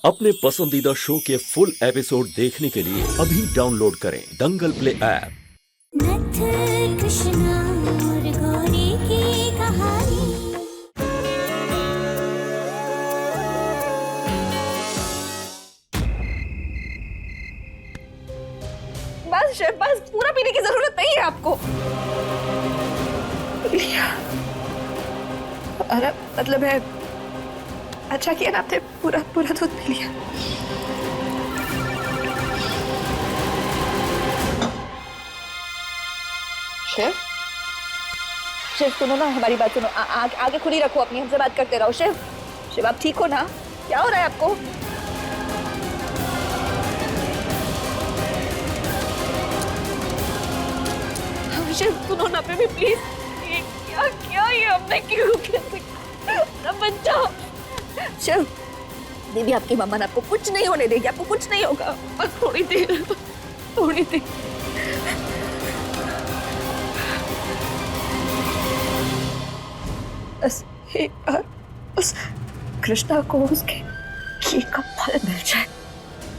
अपने पसंदीदा शो के फुल एपिसोड देखने के लिए अभी डाउनलोड करें दंगल प्ले ऐप। नथ कृष्णा और गौरी की कहानी। बस शेफ, बस पूरा पीने की जरूरत नहीं है आपको। अरे मतलब है, अच्छा किया ना आपने पूरा पूरा दूध पी लिया। शेफ, शेफ सुनो ना, हमारी बात सुनो। आगे खुली रखो अपनी, हमसे बात करते रहो। शेफ, शेफ आप ठीक हो ना? क्या हो रहा है आपको? शेफ सुनो ना बेबी प्लीज। ये क्या किया, ये हमने क्यों किया? ना बच्चा। शेफ, बेबी आपकी मम्मा ने आपको कुछ नहीं होने देगी, आपको कुछ नहीं होगा। बस थोड़ी देर, थोड़ी देर। बस एक बार उस कृष्णा को उसके घी का फल मिल जाए,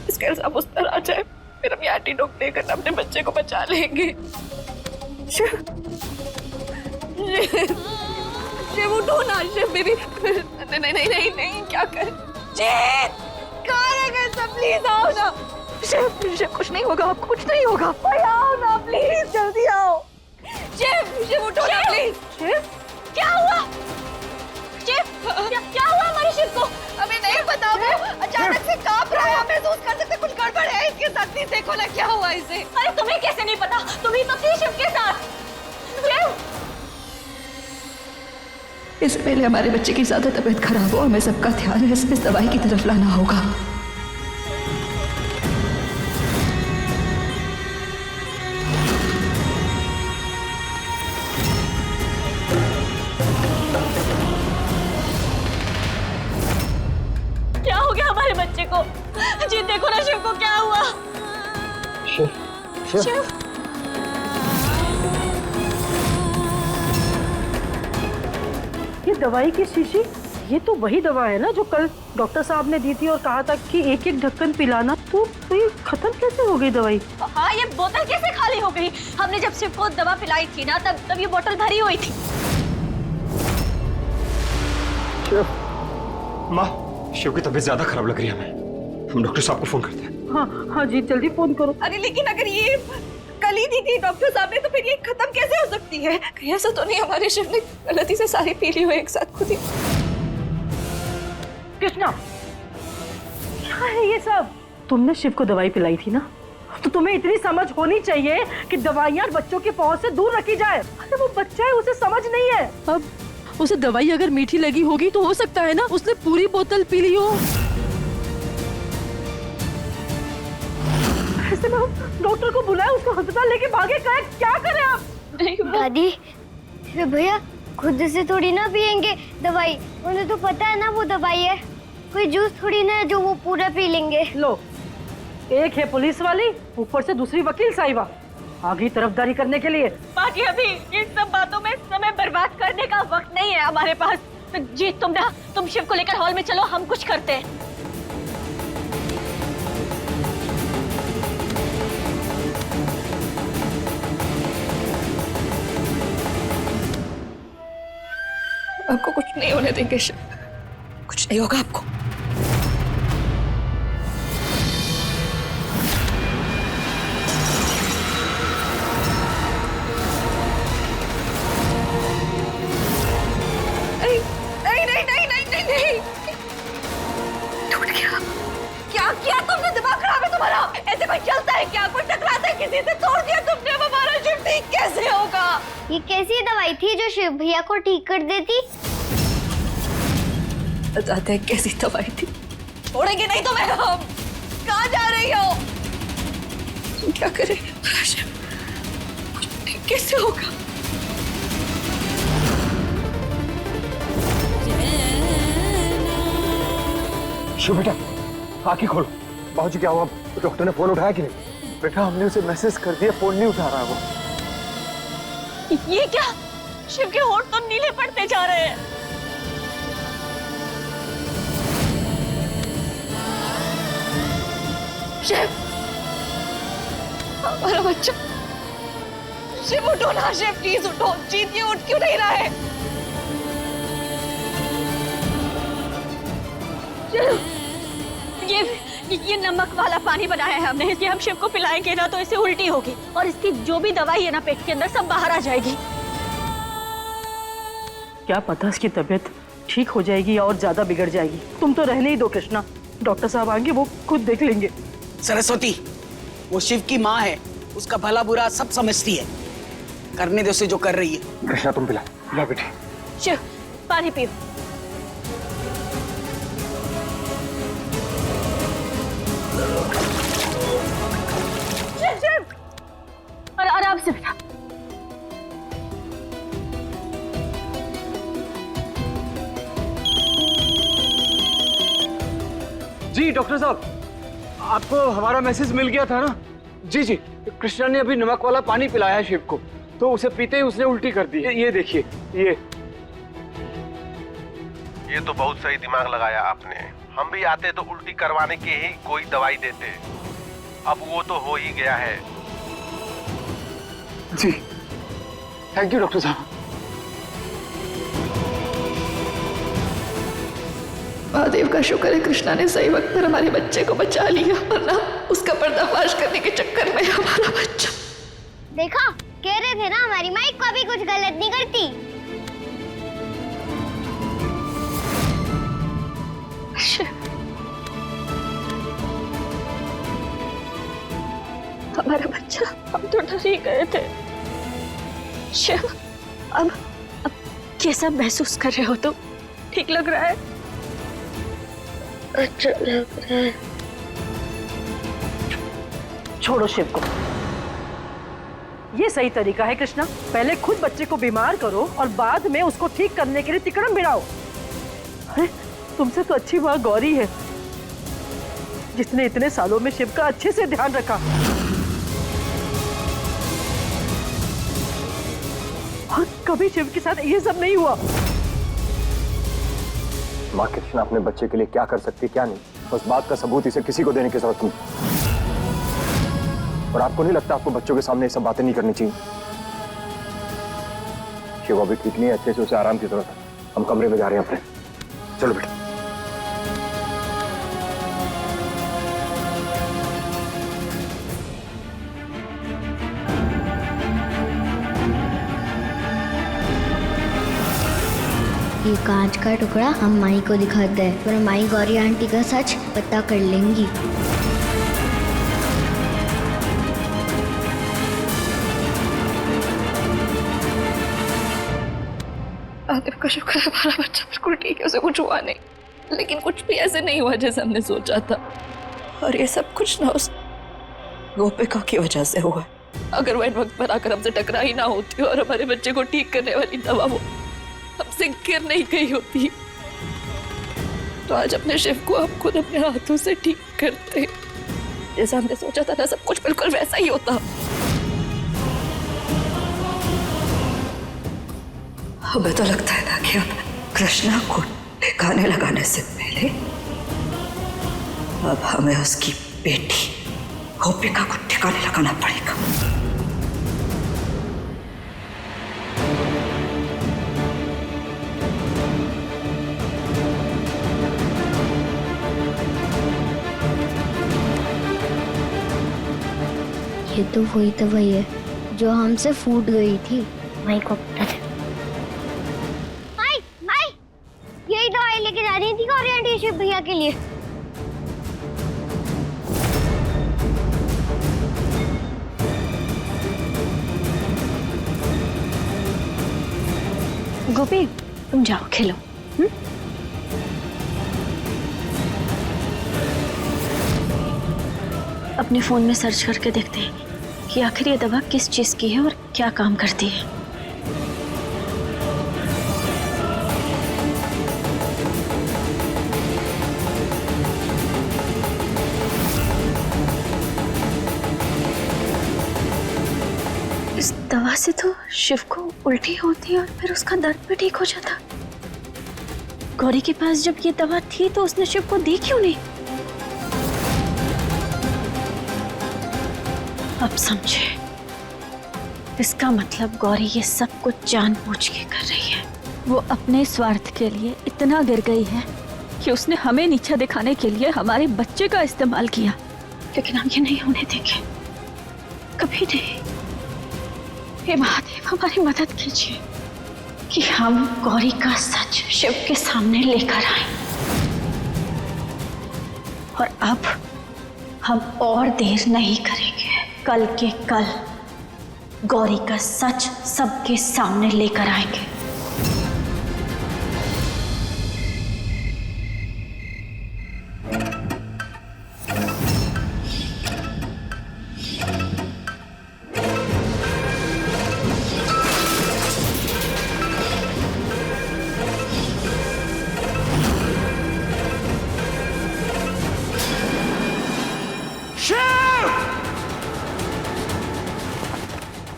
इसके इल्जाम उस पर आ जाए, फिर हम ये एंटीडोट देकर अपने बच्चे को बचा लेंगे। शिव, शिव उठो ना, शिव बेबी। नहीं नहीं नहीं नहीं नहीं, क्या कर? जीत, कहाँ रह गए सब? प्लीज आओ ना। शिव, शिव कुछ नहीं होगा, आपको कुछ नहीं होगा। आओ ना प्लीज, जल्दी आओ। शिव, शिव उठो ना प्लीज। शिव, क्या हुआ? शिव, क्या हुआ हमारे शिव को? हमें नहीं पता, अचानक से कांप रहा है, हम महसूस कर सकते कुछ गड़बड़ है इसके साथ। प्लीज देखो ना क्या हुआ इसे। अरे तुम्हें कैसे नहीं पता? तुम ही तो थी शिव के साथ। शिव, इससे पहले हमारे बच्चे की ज्यादा तबीयत खराब हो, हमें सबका ध्यान इस दवाई की तरफ लाना होगा। क्या हो गया हमारे बच्चे को? जी देखो ना शिव को क्या हुआ। शिव, शिव, ये दवाई की शीशी, ये तो वही दवा है ना जो कल डॉक्टर साहब ने दी थी और कहा था कि एक एक ढक्कन पिलाना। तो ये खत्म कैसे हो गई दवाई? हाँ ये बोतल कैसे खाली हो गई? हमने जब शिव को दवा पिलाई थी ना, तब ये बोतल भरी हुई थी। शिव, माँ, शिव की तबीयत ज्यादा खराब लग रही है हमें। हम डॉक्टर साहब को फोन करते हैं। हाँ हाँ जी, जल्दी फोन करो। अरे लेकिन अगर ये कल ही दी थी डॉक्टर साहब ने, तो फिर ये खत्म कैसे हो सकती है? कहीं ऐसा तो नहीं हमारे शिव ने गलती से सारी पी ली हो एक साथ खुद ही? कृष्णा, क्या है ये सब? तुमने शिव को दवाई पिलाई थी ना, तो तुम्हें इतनी समझ होनी चाहिए कि दवाइयाँ बच्चों के पहुंच से दूर रखी जाए। अरे वो बच्चा है, उसे समझ नहीं है। अब उसे दवाई अगर मीठी लगी होगी तो हो सकता है ना उसने पूरी बोतल पी ली हो। ऐसे में हम डॉक्टर को बुलाए, उसको अस्पताल लेके भागे, क्या करें आप? दादी, फिर भैया खुद से थोड़ी ना पियेंगे दवाई, उन्हें तो पता है ना वो दवाई है। कोई जूस थोड़ी ना है जो वो पूरा पी लेंगे। लो, एक है पुलिस वाली, ऊपर से दूसरी वकील साहिबा, आगे तरफदारी करने के लिए। बाकी अभी इन सब बातों में समय बर्बाद करने का वक्त नहीं है हमारे पास। जी तुम शिव को लेकर हॉल में चलो, हम कुछ करते हैं। आपको कुछ नहीं होने देंगे शिव, कुछ नहीं होगा आपको। नहीं नहीं नहीं नहीं नहीं नहीं, टूट गया। क्या किया तुमने? दिमाग खराब है तुम्हारा? ऐसे कोई चलता है क्या? कोई टकराता है किसी से? तोड़ दिया तुमने, अब हमारा शिव ठीक कैसे होगा? ये कैसी दवाई थी जो शिव भैया को ठीक कर देती? बताते हैं कैसी दवाई थी। छोड़ेंगे नहीं तुम्हें हम। कहाँ जा रही हो? क्या करें? कुछ ठीक कैसे होगा? शिव बेटा, आंखें खोलो। बाबूजी क्या हुआ? डॉक्टर ने फोन उठाया कि नहीं? बेटा हमने उसे मैसेज कर दिया, फोन नहीं उठा रहा है वो। ये क्या? शिव के होंठ तो नीले पड़ते जा रहे हैं। शिव, हमारा बच्चा। शिव उठो ना, शिव प्लीज उठो। जीत ये उठ क्यों नहीं रहा है? ये नमक वाला पानी बनाया है हमने, इसलिए हम शिव को पिलाएंगे ना तो इसे उल्टी होगी और इसकी जो भी दवाई है ना पेट के अंदर सब बाहर आ जाएगी। क्या पता इसकी तबीयत ठीक हो जाएगी या और ज्यादा बिगड़ जाएगी। तुम तो रहने ही दो कृष्णा, डॉक्टर साहब आएंगे वो खुद देख लेंगे। सरस्वती, वो शिव की माँ है, उसका भला बुरा सब समझती है। करने दे उसे जो कर रही है। कृष्णा तुम पिला पिला बेटी। शिव पानी पियो। शिव और आराम से बेटा। जी डॉक्टर साहब, आपको हमारा मैसेज मिल गया था ना? जी जी, कृष्णा ने अभी नमक वाला पानी पिलाया है शिव को, तो उसे पीते ही उसने उल्टी कर दी। ये देखिए, ये तो बहुत सही दिमाग लगाया आपने। हम भी आते तो उल्टी करवाने की ही कोई दवाई देते। अब वो तो हो ही गया है। जी थैंक यू डॉक्टर साहब। महादेव का शुक्र है कृष्णा ने सही वक्त पर हमारे बच्चे को बचा लिया, वरना उसका पर्दाफाश करने के चक्कर में हमारा बच्चा। देखा, कह रहे थे ना हमारी माई कभी कुछ गलत नहीं करती। हमारा बच्चा, हम तो डर ही गए थे। शिव, अब कैसा महसूस कर रहे हो तुम? ठीक लग रहा है? अच्छा लग रहा है। छोड़ो शिव को, ये सही तरीका है कृष्णा। पहले खुद बच्चे को बीमार करो और बाद में उसको ठीक करने के लिए तिकड़म भिड़ाओ। अरे तुमसे तो अच्छी माँ गौरी है, जिसने इतने सालों में शिव का अच्छे से ध्यान रखा। और कभी शिव के साथ ये सब नहीं हुआ। माँ कृष्णा अपने बच्चे के लिए क्या कर सकती क्या नहीं, बस बात का सबूत इसे किसी को देने की जरूरत नहीं। और आपको नहीं लगता आपको बच्चों के सामने ये सब बातें नहीं करनी चाहिए? शिव अभी ठीक नहीं है, अच्छे से उसे आराम की जरूरत है। हम कमरे में जा रहे हैं अपने। चलो बेटा। ये कांच का टुकड़ा हम माई को दिखाते हैं, पर माई गौरी आंटी का सच पता कर लेंगी। महादेव का शुक्र है हमारा बच्चा बिल्कुल ठीक है, उसे कुछ हुआ नहीं। लेकिन कुछ भी ऐसे नहीं हुआ जैसे हमने सोचा था। और ये सब कुछ ना उस गोपिका की वजह से हुआ। अगर वो इन वक्त पर आकर हमसे टकरा ही ना होती और हमारे बच्चे को ठीक करने वाली दवा वो हमसे गिर नहीं गई होती, तो आज अपने शिव को हम खुद अपने हाथों से ठीक करते। जैसा हमने सोचा था ना, सब कुछ बिल्कुल वैसा ही होता। हमें तो लगता है ना कि अब कृष्णा को ठिकाने लगाने से पहले अब हमें उसकी बेटी गोपिका को ठिकाने लगाना पड़ेगा। ये तो वही दवाई है जो हमसे फूट गई थी। माई को पता था। माई, माई, यही दवाई लेके जा रही थी गौरी आंटी शिव भैया के लिए। गोपी, तुम जाओ खेलो। अपने फोन में सर्च करके देखते हैं कि आखिर ये दवा किस चीज की है और क्या काम करती है। इस दवा से तो शिव को उल्टी होती और फिर उसका दर्द भी ठीक हो जाता। गौरी के पास जब ये दवा थी तो उसने शिव को दी क्यों नहीं? अब समझे, इसका मतलब गौरी ये सब कुछ जानबूझ के कर रही है। वो अपने स्वार्थ के लिए इतना गिर गई है कि उसने हमें नीचा दिखाने के लिए हमारे बच्चे का इस्तेमाल किया, लेकिन हम ये नहीं होने देंगे, कभी नहीं। हे महादेव, हमारी मदद कीजिए कि हम गौरी का सच शिव के सामने लेकर आए। और अब हम और देर नहीं करेंगे, कल के कल गौरी का सच सबके सामने लेकर आएंगे।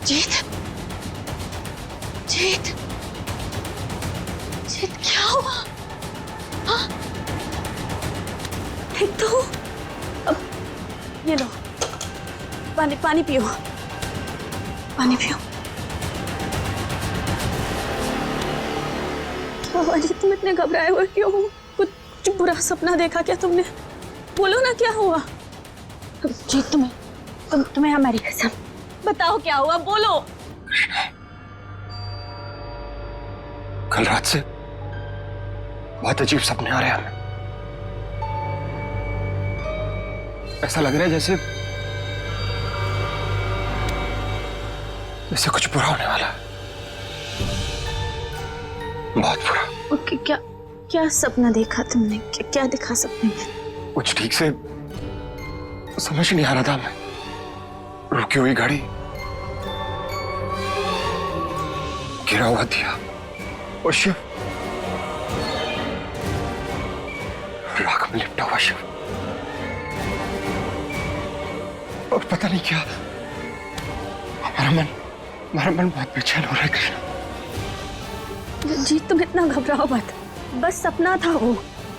जीत, जीत, जीत, क्या हुआ? हाँ, ठीक तो हूँ। अब ये लो, पानी पानी पियो, पानी पियो। बाबा जी, तुम इतने घबराए हुए क्यों हो? कुछ बुरा सपना देखा क्या तुमने? बोलो ना, क्या हुआ? जी तुम्हें हमारी कसम, बताओ क्या हुआ, बोलो। कल रात से बहुत अजीब सपने आ रहे हैं हमें। ऐसा लग रहा है जैसे कुछ बुरा होने वाला है, बहुत बुरा। ओके, क्या सपना देखा तुमने? क्या दिखा सपने में? कुछ ठीक से समझ नहीं आ रहा था हमें। रुकी हुई गाड़ी, गिरा हुआ दिया और शिव, राख में लिपटा हुआ शिव, और पता नहीं क्या। हमारा मन बहुत बेचैन हो रहा है कृष्णा। जी तुम इतना घबराओ मत, बस सपना था वो,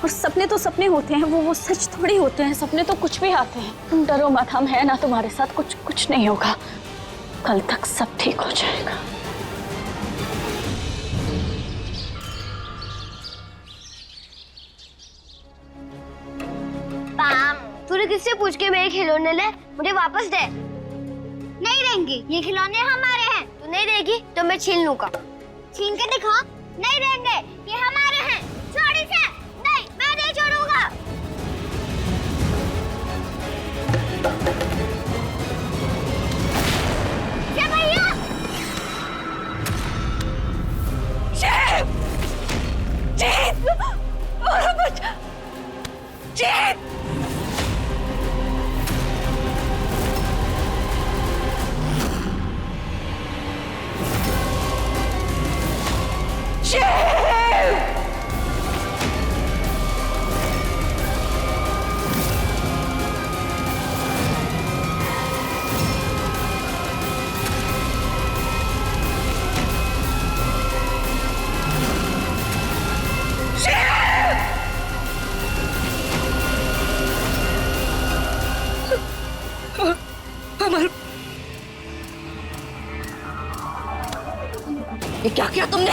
और सपने तो सपने होते हैं, वो सच थोड़ी होते हैं। सपने तो कुछ भी आते हैं, तुम डरो मत, हम हैं ना तुम्हारे साथ। कुछ नहीं होगा, कल तक सब ठीक हो जाएगा। तूने किससे पूछ के मेरे खिलौने ले? मुझे वापस दे। नहीं देंगी, ये खिलौने हमारे हैं। तू नहीं देगी तो मैं छीन लूंगा। छीन के दिखा। नहीं देंगे, ये हमारे हैं। छोड़ इसे। नहीं, मैं नहीं छोड़ूंगा। क्या भैया? शिव! जीत! और बचा! जीत! ये क्या किया तुमने?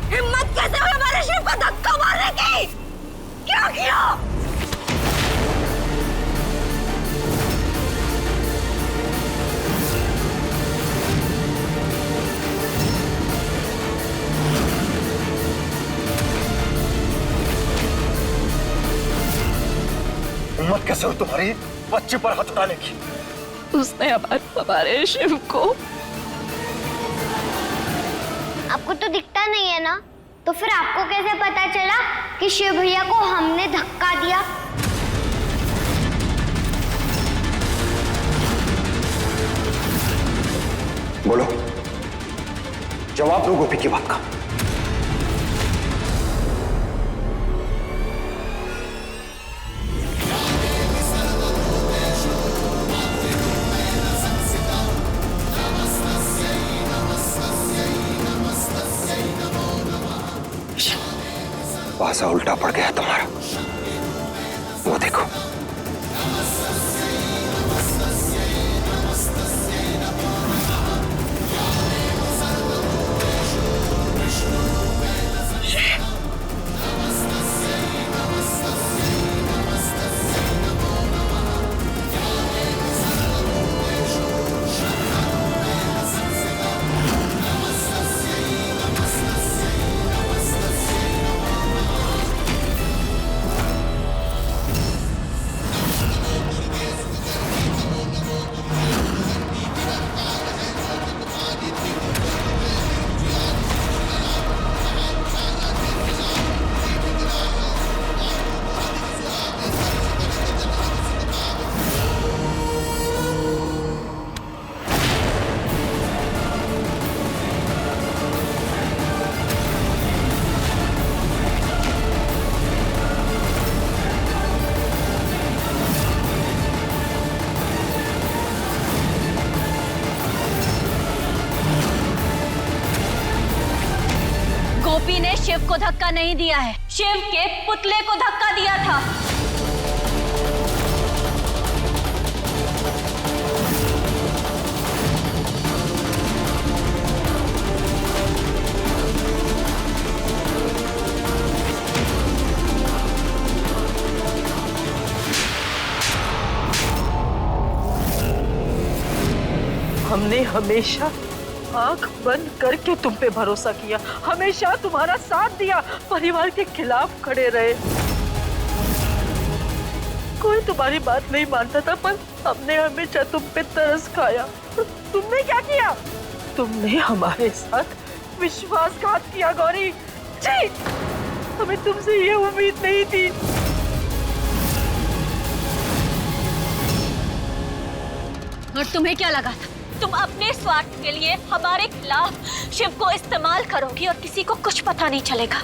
हिम्मत कैसे हुई हमारे शिव को धक्का मारने की? क्या किया? हिम्मत कैसे हुई तुम्हारी बच्चे पर हाथ उठाने की? उसने हमारे शिव को। आपको तो दिखता नहीं है ना, तो फिर आपको कैसे पता चला कि शिव भैया को हमने धक्का दिया? बोलो, जवाब दो गोपी की बात का। पासा उल्टा पड़ गया तुम्हारा, वो देखो। शिव को धक्का नहीं दिया है, शिव के पुतले को धक्का दिया था। हमने हमेशा आंख बंद करके तुम पे भरोसा किया, हमेशा तुम्हारा साथ दिया, परिवार के खिलाफ खड़े रहे। कोई तुम्हारी बात नहीं मानता था, पर हमने हमेशा तुम पे तरस खाया। तुमने क्या किया? तुमने हमारे साथ विश्वासघात किया गौरी जी। हमें तुमसे ये उम्मीद नहीं थी। और तुम्हें क्या लगा था तुम अपने स्वार्थ के लिए हमारे खिलाफ शिव को इस्तेमाल करोगी और किसी को कुछ पता नहीं चलेगा।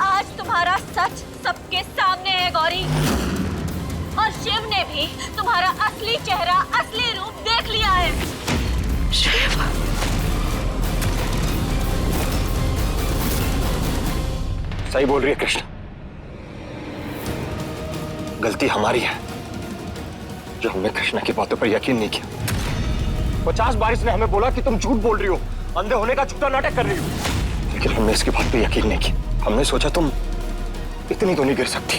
आज तुम्हारा सच सबके सामने है गौरी, और शिव ने भी तुम्हारा असली चेहरा, असली रूप देख लिया है। शिव, सही बोल रही है कृष्ण, गलती हमारी है जो हमने कृष्णा की बातों पर यकीन नहीं किया। 50 बार इसने हमें बोला कि तुम झूठ बोल रही हो, अंधे होने का झूठा नाटक कर रही हो, लेकिन हमने इसकी बात पे यकीन नहीं किया। हमने सोचा तुम इतनी तो नहीं गिर सकती,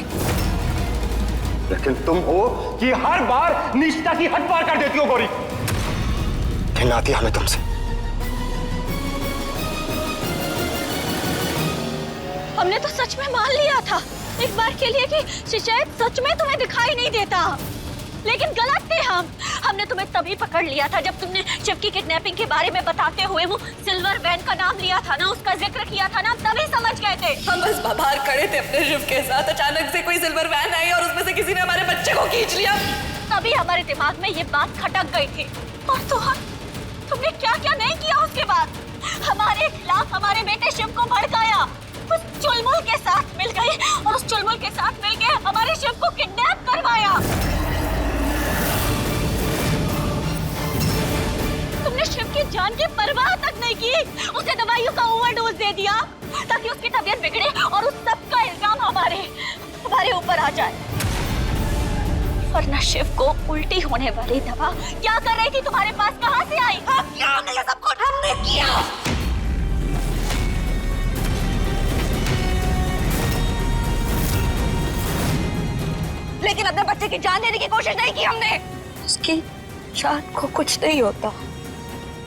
लेकिन तुम हो कि हर बार निष्ठा की हद पार कर देती हो गौरी। घिन आती हमें तुमसे। हमने तो सच में मान लिया था एक बार के लिए कि शायद सच में तुम्हें दिखाई नहीं देता, लेकिन गलत थे हम। हमने तुम्हें तभी पकड़ लिया था जब तुमने शिव की किडनैपिंग के बारे में बताते हुए वो सिल्वर वैन का नाम लिया था ना, उसका जिक्र किया था ना, तभी समझ गए थे। हम बस बाहर खड़े थे अपने शिव के साथ, अचानक से कोई सिल्वर वैन आई और उसमें से किसी ने हमारे बच्चे को खींच लिया। तभी हमारे दिमाग में ये बात खटक गई थी। और तुमने क्या क्या नहीं किया उसके बाद। हमारे खिलाफ हमारे बेटे शिव को भड़काया, उस चुलमुल के साथ मिल गई और उस चुलमुल के साथ मिलके हमारे शिव को किडनैप करवाया। तुमने शिव की जान की परवाह तक नहीं की, उसे दवाइयों का ओवरडोज दे दिया ताकि उसकी तबीयत बिगड़े और उस सब का इल्जाम हमारे ऊपर आ जाए। वरना शिव को उल्टी होने वाली दवा क्या कर रही थी तुम्हारे पास, कहां से आई? हमने ये सब कुछ हमने किया। लेकिन अपने बच्चे की जान देने की कोशिश नहीं की हमने। उसकी जान को कुछ नहीं होता,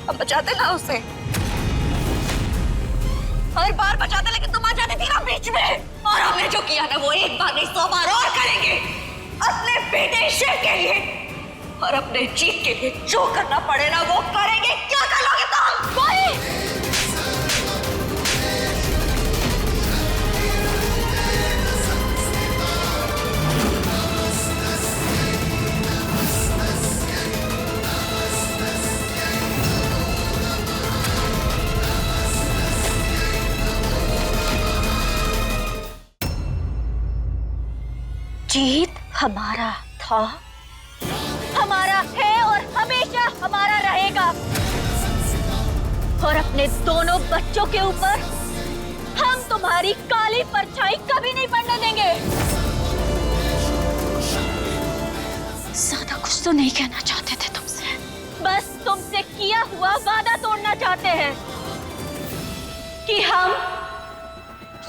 हम बचाते ना उसे, हर बार बचाते, लेकिन तुम आ जाती थी ना बीच में। और हमने जो किया ना वो एक बार नहीं 100 बार और करेंगे, अपने बेटे शिव के लिए और अपने जीत के लिए जो करना पड़े ना वो करेंगे। क्या कर लोगे तुम? कोई जीत हमारा था, हमारा है और हमेशा हमारा रहेगा। और अपने दोनों बच्चों के ऊपर हम तुम्हारी काली परछाई कभी नहीं पड़ने देंगे। ज्यादा कुछ तो नहीं कहना चाहते थे तुमसे, बस तुमसे किया हुआ वादा तोड़ना चाहते हैं कि हम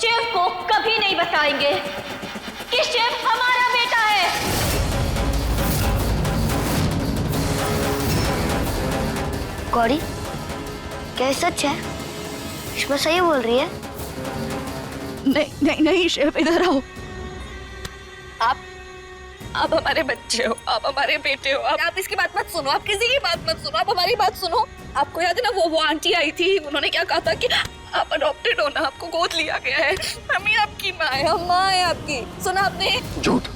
शिव को कभी नहीं बताएंगे कि शिव हमारा बेटा है। गौरी, क्या सच है? शिव सही बोल रही है? नहीं नहीं नहीं शिव, इधर आओ। आप हमारे बच्चे हो, आप हमारे बेटे हो। आप इसकी बात मत सुनो, आप किसी की बात मत सुनो, आप हमारी बात सुनो। आपको याद है ना वो आंटी आई थी, उन्होंने क्या कहा था कि आप अडॉप्टेड हो ना, आपको गोद लिया गया है। मम्मी आपकी माँ है, हम माँ है आपकी। सुना आपने? झूठ।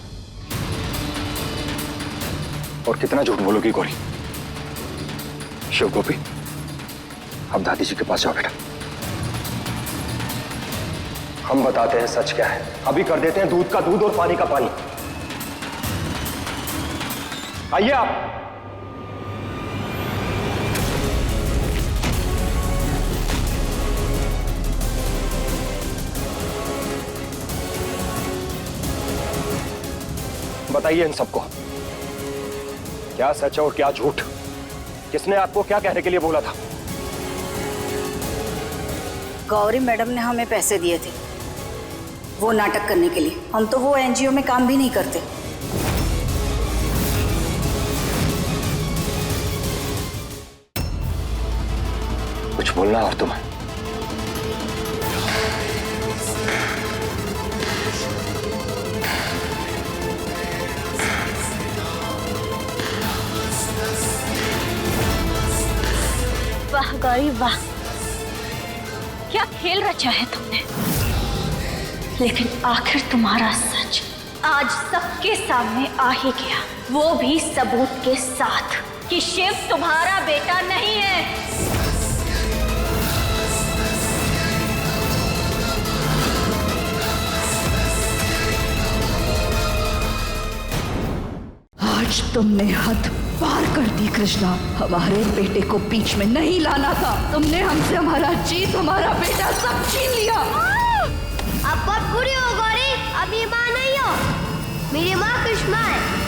और कितना झूठ बोलोगी गौरी? शिव गोपी, अब दादी जी के पास जाओ बेटा, हम बताते हैं सच क्या है। अभी कर देते हैं दूध का दूध और पानी का पानी। आइए आप। बताइए इन सबको, क्या सच है और क्या झूठ? किसने आपको क्या कहने के लिए बोला था? गौरी मैडम ने हमें पैसे दिए थे वो नाटक करने के लिए। हम तो वो एनजीओ में काम भी नहीं करते। कुछ बोलना और तुम्हें? वाह गौरी वाह, क्या खेल रचा है तुमने। लेकिन आखिर तुम्हारा सच आज सबके सामने आ ही गया, वो भी सबूत के साथ कि शिव तुम्हारा बेटा नहीं है। आज तुमने हद पार कर दी कृष्णा। हमारे बेटे को बीच में नहीं लाना था। तुमने हमसे हमारा जीत, हमारा बेटा सब छीन लिया। अब बहुत बुरी हो गौरी, अब ये माँ नहीं हो, मेरी माँ कृष्णा है।